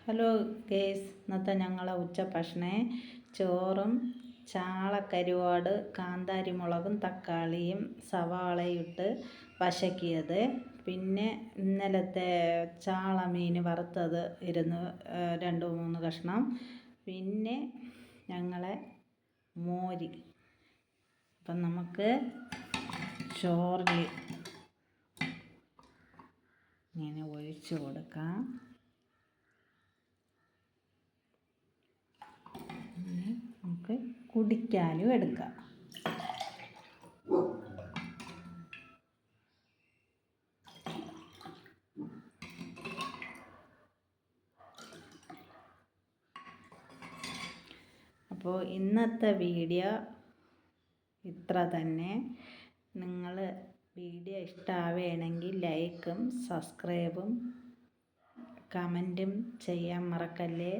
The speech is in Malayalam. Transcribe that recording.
ഹലോ ഗേസ്, ഇന്നത്തെ ഞങ്ങളെ ഉച്ചഭക്ഷണേ ചോറും ചാളക്കരുവാട് കാന്താരി മുളകും തക്കാളിയും സവാളയും ഇട്ട് വശക്കിയത്. പിന്നെ ഇന്നലത്തെ ചാള മീൻ വറുത്തത് ഇരുന്ന് 2-3 കഷ്ണം. പിന്നെ ഞങ്ങളെ മോര്. അപ്പം നമുക്ക് ചോറിൽ ഇങ്ങനെ ഒഴിച്ചു കൊടുക്കാം. നമുക്ക് കുടിക്കാനും എടുക്കാം. അപ്പോൾ ഇന്നത്തെ വീഡിയോ ഇത്ര തന്നെ. നിങ്ങൾ വീഡിയോ ഇഷ്ടമാവുകയാണെങ്കിൽ ലൈക്കും സബ്സ്ക്രൈബും കമൻറ്റും ചെയ്യാൻ മറക്കല്ലേ.